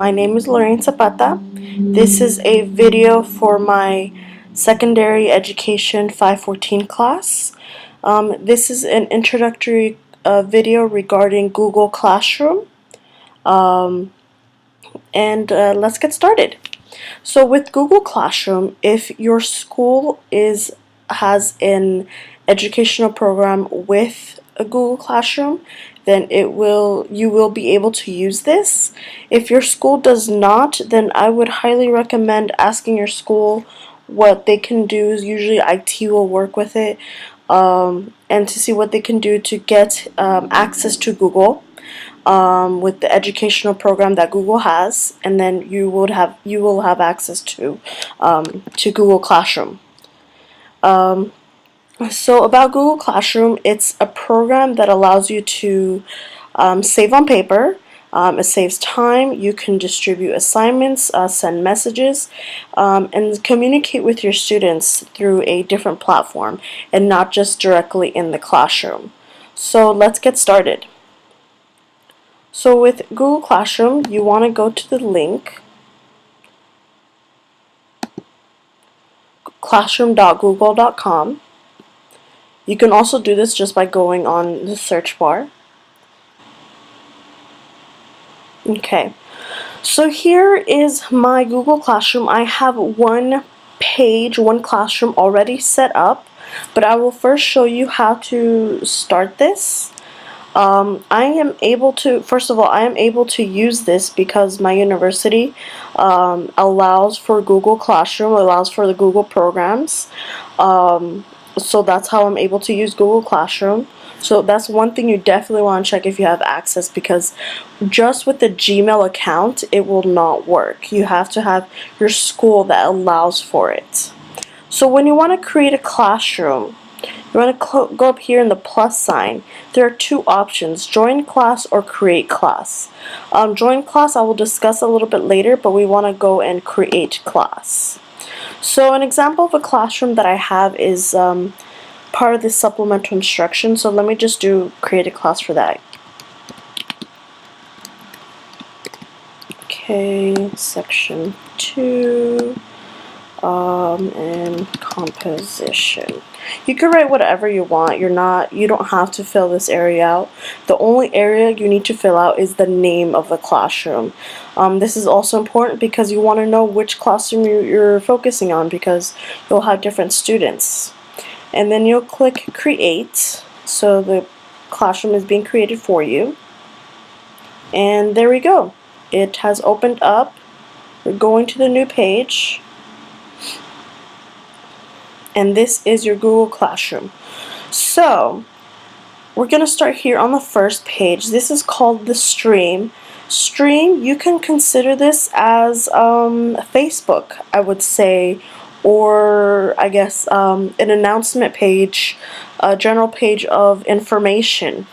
My name is Lorraine Zapata. This is a video for my Secondary Education 514 class. This is an introductory video regarding Google Classroom. Let's get started. So with Google Classroom, if your school has an educational program with a Google Classroom, then you will be able to use this. If your school does not, then I would highly recommend asking your school what they can do. Usually IT will work with it, and to see what they can do to get access to Google. With the educational program that Google has, and then you will have access to Google Classroom. So about Google Classroom, it's a program that allows you to save on paper. It saves time. You can distribute assignments, send messages, and communicate with your students through a different platform and not just directly in the classroom. So let's get started. So with Google Classroom, you want to go to the link classroom.google.com. You can also do this just by going on the search bar. Okay, so here is my Google Classroom. I have one classroom already set up, but I will first show you how to start this. First of all, I am able to use this because my university allows for Google Classroom, allows for the Google programs. So that's how I'm able to use Google Classroom. So that's one thing you definitely want to check if you have access, because just with the Gmail account, it will not work. You have to have your school that allows for it. So when you want to create a classroom, you want to go up here in the plus sign. There are two options: join class or create class. Join class I will discuss a little bit later, but we want to go and create class. So an example of a classroom that I have is part of the supplemental instruction. So let me just create a class for that. Okay, section 2. And composition. You can write whatever you want. You don't have to fill this area out. The only area you need to fill out is the name of the classroom. This is also important because you want to know which classroom you're focusing on, because you'll have different students. And then you'll click create, so the classroom is being created for you. And there we go. It has opened up. We're going to the new page. And this is your Google Classroom. So we're going to start here on the first page. This is called the stream. Stream, you can consider this as Facebook, I would say, or I guess an announcement page, a general page of information.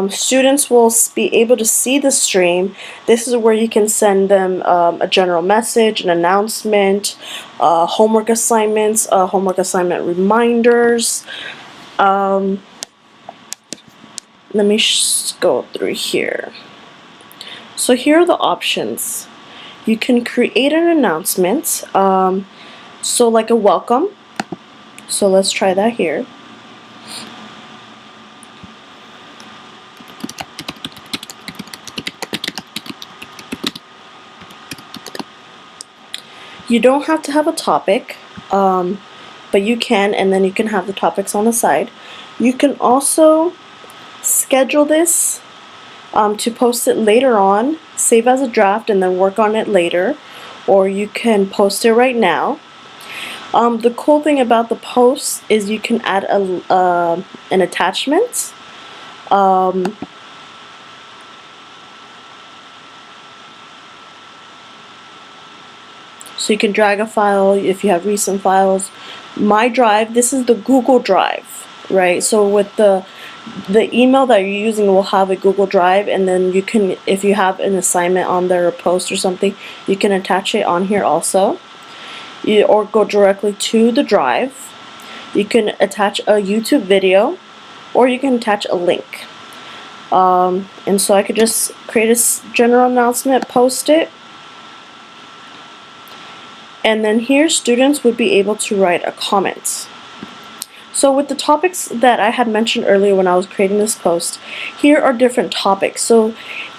Students will be able to see the stream. This is where you can send them a general message, an announcement, homework assignments, homework assignment reminders. Let me go through here. So here are the options. You can create an announcement, so like a welcome. So let's try that here. You don't have to have a topic, but you can, and then you can have the topics on the side. You can also schedule this to post it later on, save as a draft, and then work on it later, or you can post it right now. The cool thing about the post is you can add an attachment. So you can drag a file if you have recent files. My Drive, this is the Google Drive, right? So with the email that you're using will have a Google Drive, and then you can, if you have an assignment on there, a post or something, you can attach it on here also. Or go directly to the drive. You can attach a YouTube video, or you can attach a link. And so I could just create a general announcement, post it, And then here students would be able to write a comment. So with the topics that I had mentioned earlier when I was creating this post, here are different topics. So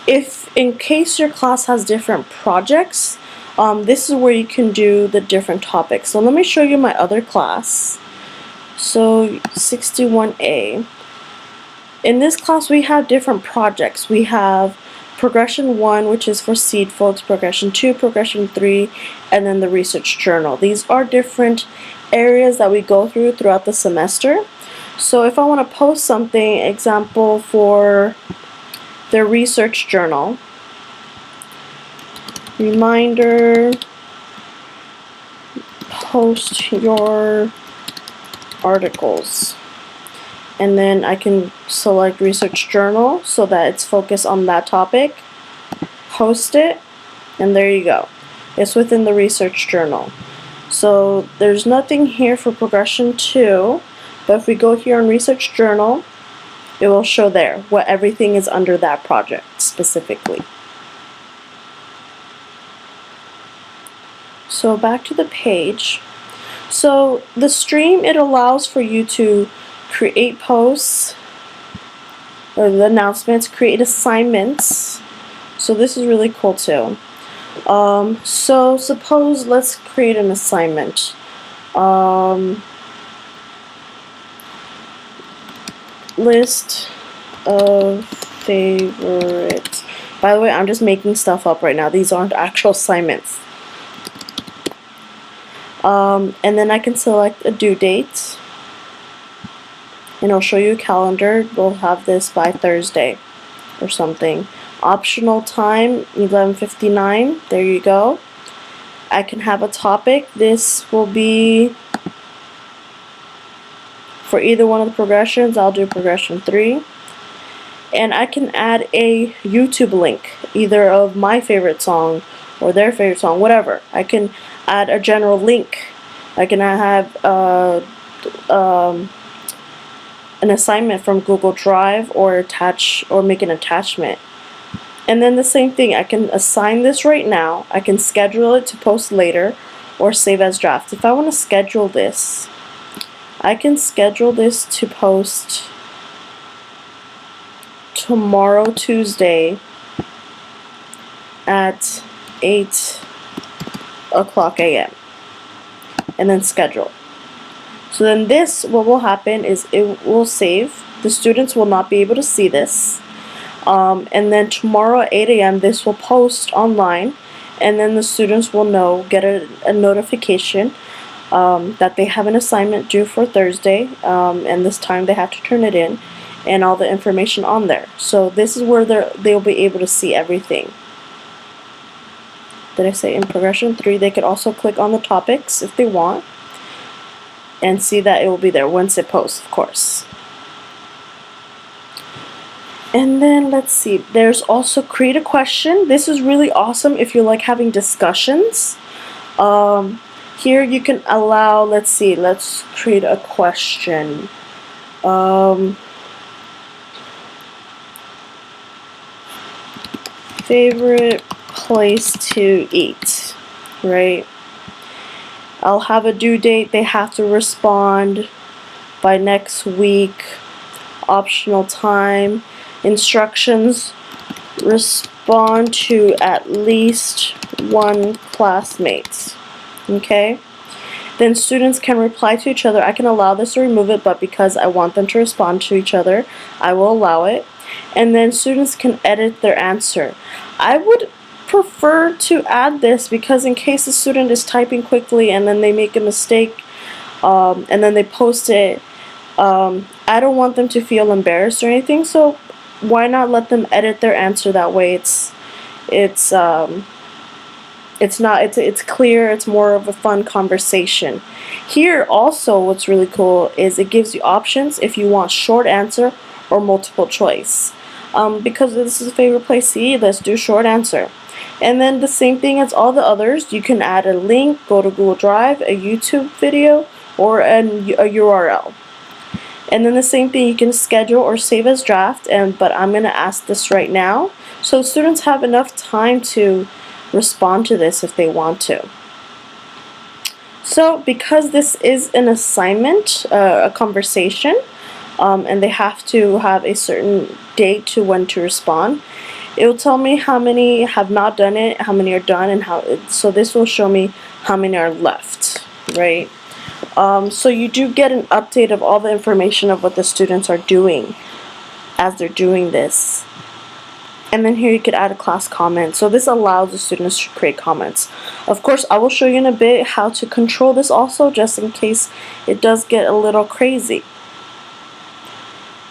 if in case your class has different projects, this is where you can do the different topics. So let me show you my other class. So 61A. In this class we have different projects. We have progression 1, which is for SED folks, progression 2, progression 3, and then the research journal. These are different areas that we go throughout the semester. So if I want to post something, example for the research journal, reminder, post your articles. And then I can select research journal so that it's focused on that topic, post it, and there you go. It's within the research journal. So there's nothing here for progression 2, but if we go here on research journal, it will show there what everything is under that project specifically. So back to the page. So the stream, it allows for you to create posts, or the announcements, create assignments. So this is really cool too. So suppose let's create an assignment. List of favorites. By the way, I'm just making stuff up right now. These aren't actual assignments. And then I can select a due date. And I'll show you a calendar. We'll have this by Thursday or something. Optional time, 11:59. There you go. I can have a topic. This will be for either one of the progressions. I'll do progression 3. And I can add a YouTube link, either of my favorite song or their favorite song, whatever. I can add a general link. I can have an assignment from Google Drive or make an attachment. And then the same thing, I can assign this right now. I can schedule it to post later or save as draft. If I want to schedule this, I can schedule this to post tomorrow, Tuesday at 8:00 a.m. and then schedule. So then this, what will happen is it will save. The students will not be able to see this. And then tomorrow at 8 a.m. this will post online, and then the students will get a notification that they have an assignment due for Thursday, and this time they have to turn it in, and all the information on there. So this is where they'll be able to see everything. Did I say in progression 3 they could also click on the topics if they want and see that it will be there once it posts, of course. And then let's see, there's also create a question. This is really awesome if you like having discussions. Here you can allow, let's see, let's create a question. Favorite place to eat, right? I'll have a due date. They have to respond by next week. Optional time. Instructions, respond to at least one classmate. Okay? Then students can reply to each other. I can allow this or remove it, but because I want them to respond to each other, I will allow it. And then students can edit their answer. I would prefer to add this because in case a student is typing quickly and then they make a mistake and then they post it, I don't want them to feel embarrassed or anything, so why not let them edit their answer? That way it's clear, it's more of a fun conversation. Here also what's really cool is it gives you options if you want short answer or multiple choice. Because this is a favorite place to eat, let's do short answer. And then the same thing as all the others, you can add a link, go to Google Drive, a YouTube video, or a URL. And then the same thing, you can schedule or save as draft, but I'm going to ask this right now. So students have enough time to respond to this if they want to. So because this is an assignment, a conversation, and they have to have a certain date to when to respond, it will tell me how many have not done it, how many are done, and so this will show me how many are left, right? So you do get an update of all the information of what the students are doing as they're doing this. And then here you could add a class comment. So this allows the students to create comments. Of course, I will show you in a bit how to control this also, just in case it does get a little crazy.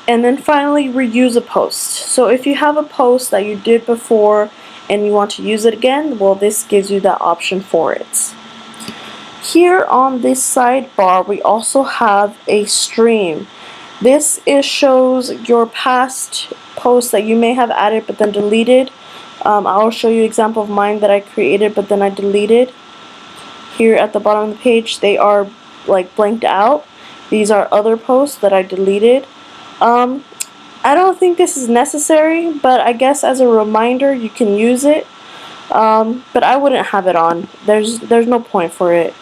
And then finally, reuse a post. So if you have a post that you did before and you want to use it again, well, this gives you that option for it. Here on this sidebar, we also have a stream. This shows your past posts that you may have added but then deleted. I'll show you an example of mine that I created but then I deleted. Here at the bottom of the page, they are like blanked out. These are other posts that I deleted. I don't think this is necessary, but I guess as a reminder you can use it. But I wouldn't have it on. There's no point for it,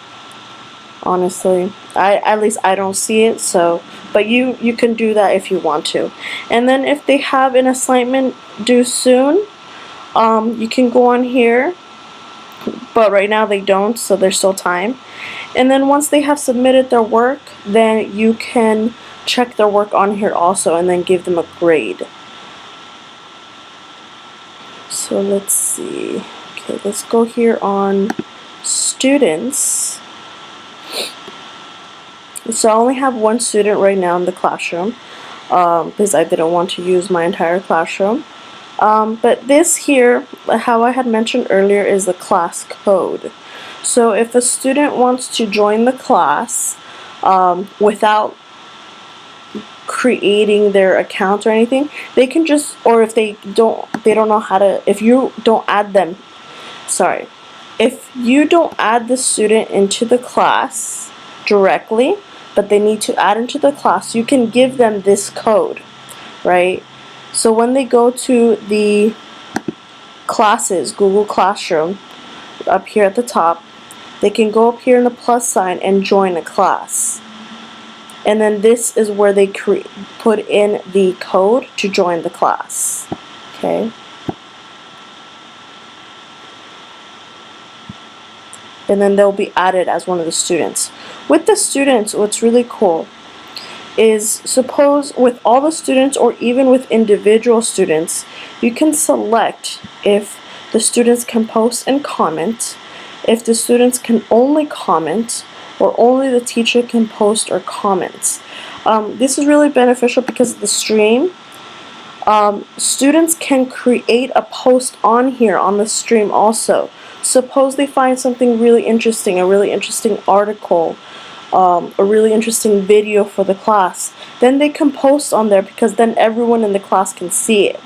honestly. At least I don't see it. So, but you can do that if you want to. And then if they have an assignment due soon, you can go on here. But right now they don't, so there's still time. And then once they have submitted their work, then you can check their work on here also and then give them a grade. So let's see. Okay, let's go here on students. So I only have one student right now in the classroom because I didn't want to use my entire classroom. But this here, how I had mentioned earlier, is the class code. So if a student wants to join the class without creating their account or anything, they can just, or if they don't know how to, if you don't add them, if you don't add the student into the class directly, but they need to add into the class, you can give them this code, right? So when they go to the classes, Google Classroom, up here at the top, they can go up here in the plus sign and join a class. And then this is where they put in the code to join the class. Okay. And then they'll be added as one of the students. With the students, what's really cool is, suppose with all the students or even with individual students, you can select if the students can post and comment, if the students can only comment, or only the teacher can post or comment. This is really beneficial because of the stream. Students can create a post on here on the stream also. Suppose they find something really interesting, a really interesting article, a really interesting video for the class, then they can post on there because then everyone in the class can see it.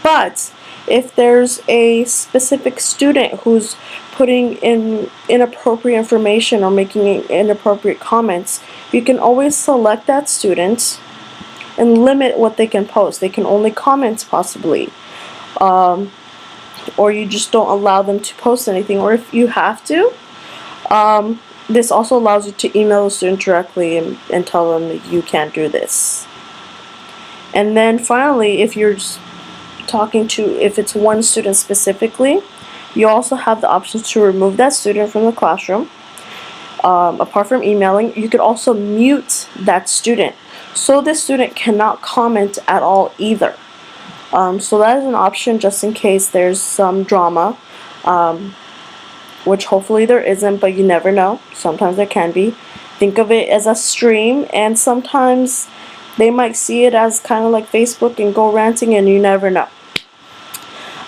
But if there's a specific student who's putting in inappropriate information or making inappropriate comments, you can always select that student and limit what they can post. They can only comment possibly. Or you just don't allow them to post anything. Or if you have to, this also allows you to email the student directly and tell them that you can't do this. And then finally, if you're talking to, if it's one student specifically, you also have the option to remove that student from the classroom. Apart from emailing, you could also mute that student, so this student cannot comment at all either. So that is an option just in case there's some drama, which hopefully there isn't, but you never know. Sometimes there can be. Think of it as a stream, and sometimes they might see it as kind of like Facebook and go ranting, and you never know.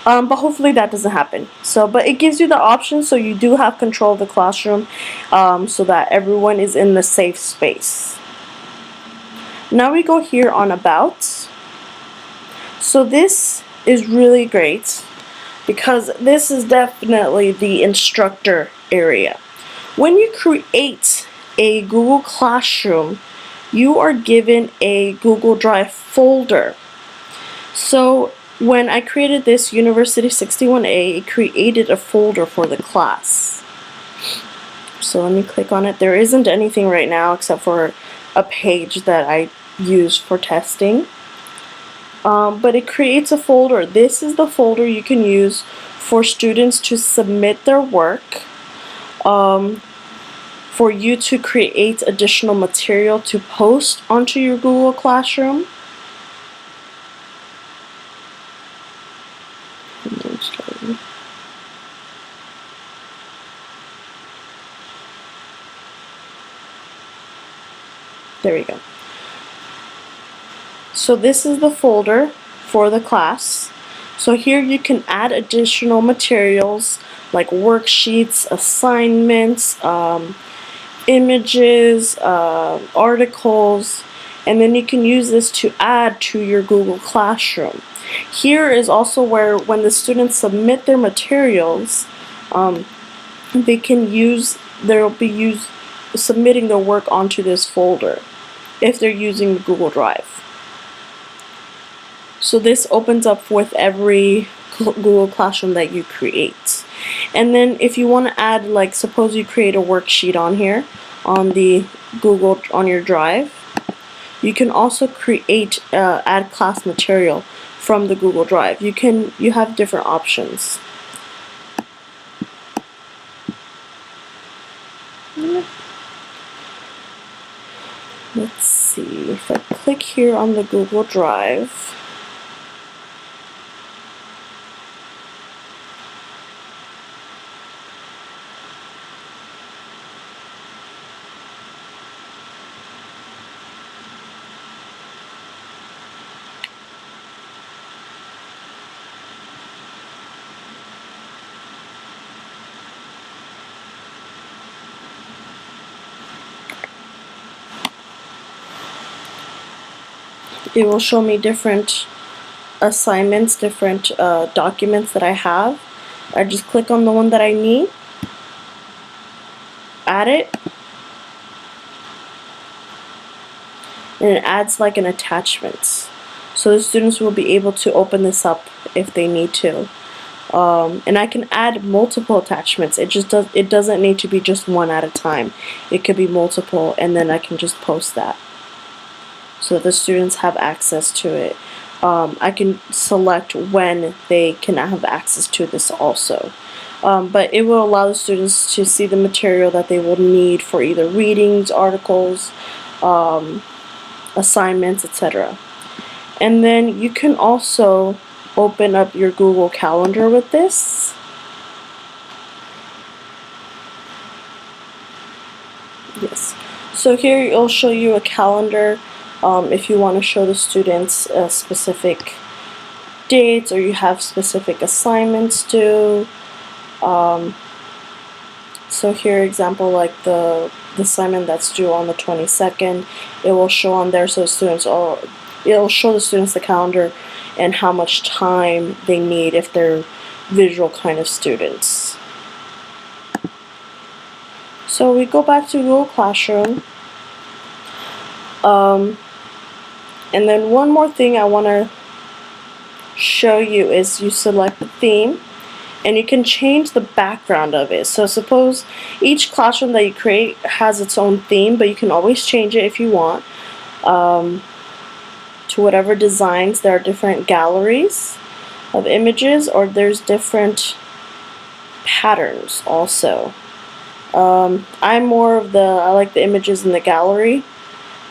But hopefully that doesn't happen. So, but it gives you the option, so you do have control of the classroom, so that everyone is in the safe space. Now we go here on About. So this is really great because this is definitely the instructor area. When you create a Google Classroom, you are given a Google Drive folder. So when I created this University 61A, it created a folder for the class. So let me click on it. There isn't anything right now except for a page that I use for testing. But it creates a folder. This is the folder you can use for students to submit their work, for you to create additional material to post onto your Google Classroom. There we go. So this is the folder for the class. So here you can add additional materials like worksheets, assignments, images, articles, and then you can use this to add to your Google Classroom. Here is also where when the students submit their materials, they can use, they'll be submitting their work onto this folder if they're using Google Drive. So this opens up with every Google Classroom that you create. And then if you want to add, like suppose you create a worksheet on here on the on your Drive, you can also create add class material from the Google Drive. You have different options. Let's see, if I click here on the Google Drive, it will show me different assignments, different documents that I have. I just click on the one that I need, add it, and it adds like an attachment. So the students will be able to open this up if they need to. And I can add multiple attachments. It doesn't need to be just one at a time. It could be multiple, and then I can just post that so that the students have access to it. I can select when they can have access to this also. But it will allow the students to see the material that they will need for either readings, articles, assignments, etc. And then you can also open up your Google Calendar with this. Yes. So here it'll show you a calendar if you want to show the students specific dates or you have specific assignments due. So here, example, like the assignment that's due on the 22nd, it will show on there, so students it'll show the students the calendar and how much time they need if they're visual kind of students. So we go back to Google Classroom. And then one more thing I want to show you is you select the theme and you can change the background of it. So suppose each classroom that you create has its own theme, but you can always change it if you want to whatever designs. There are different galleries of images, or there's different patterns also. I'm more of I like the images in the gallery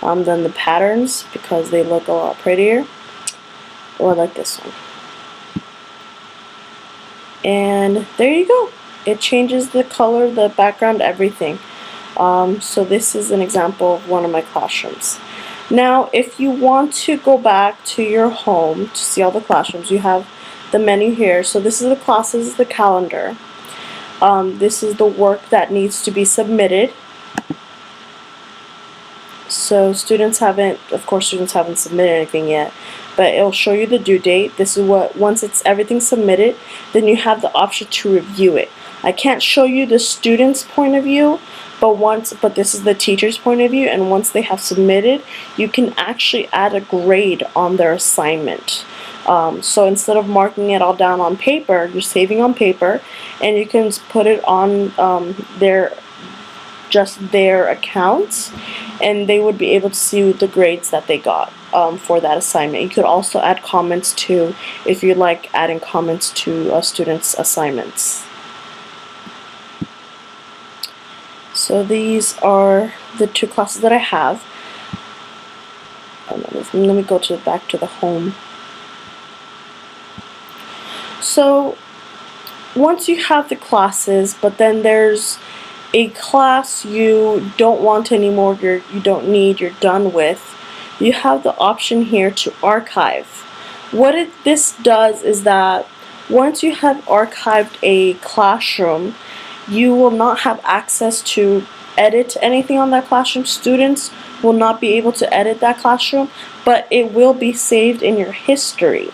than the patterns because they look a lot prettier. Or like this one. And there you go. It changes the color, the background, everything. So this is an example of one of my classrooms. Now, if you want to go back to your home to see all the classrooms, you have the menu here. So this is the classes, the calendar. This is the work that needs to be submitted. So students haven't submitted anything yet, but it'll show you the due date. This is once everything's submitted, then you have the option to review it. I can't show you the student's point of view, but this is the teacher's point of view, and once they have submitted, you can actually add a grade on their assignment. So instead of marking it all down on paper, you're saving on paper, and you can put it on just their accounts, and they would be able to see the grades that they got for that assignment. You could also add comments too if you like adding comments to students' assignments. So these are the two classes that I have. Let me go back to the home. So once you have the classes, but then there's a class you don't want anymore, you don't need, you're done with, you have the option here to archive. What this does is that once you have archived a classroom, you will not have access to edit anything on that classroom. Students will not be able to edit that classroom, but it will be saved in your history.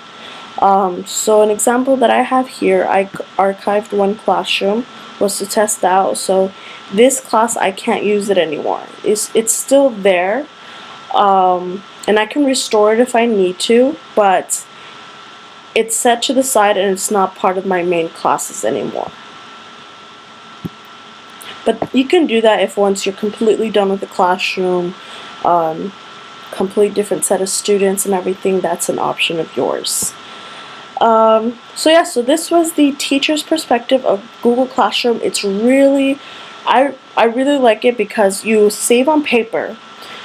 So an example that I have here, I archived one classroom, was to test out. So this class, I can't use it anymore. It's still there, and I can restore it if I need to, but it's set to the side and it's not part of my main classes anymore. But you can do that if once you're completely done with the classroom, complete different set of students and everything, that's an option of yours. So yeah, so this was the teacher's perspective of Google Classroom. It's really, I really like it because you save on paper.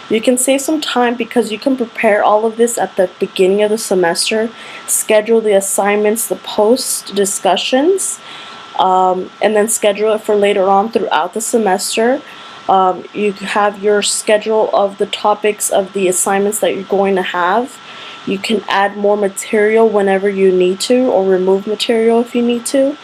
You can save some time because you can prepare all of this at the beginning of the semester, schedule the assignments, the post discussions, and then schedule it for later on throughout the semester. You have your schedule of the topics of the assignments that you're going to have. You can add more material whenever you need to, or remove material if you need to.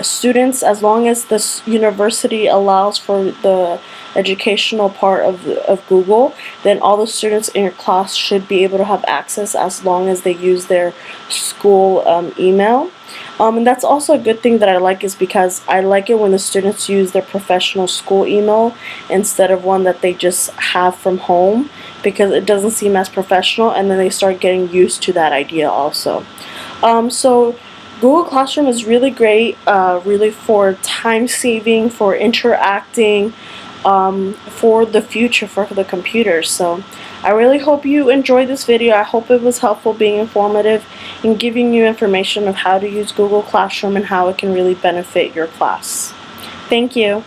Students, as long as this university allows for the educational part of Google, then all the students in your class should be able to have access as long as they use their school email. And that's also a good thing that I like, is because I like it when the students use their professional school email instead of one that they just have from home, because it doesn't seem as professional, and then they start getting used to that idea also. So Google Classroom is really great, really for time saving, for interacting, for the future, for the computers. So I really hope you enjoyed this video. I hope it was helpful, being informative, and giving you information of how to use Google Classroom and how it can really benefit your class. Thank you.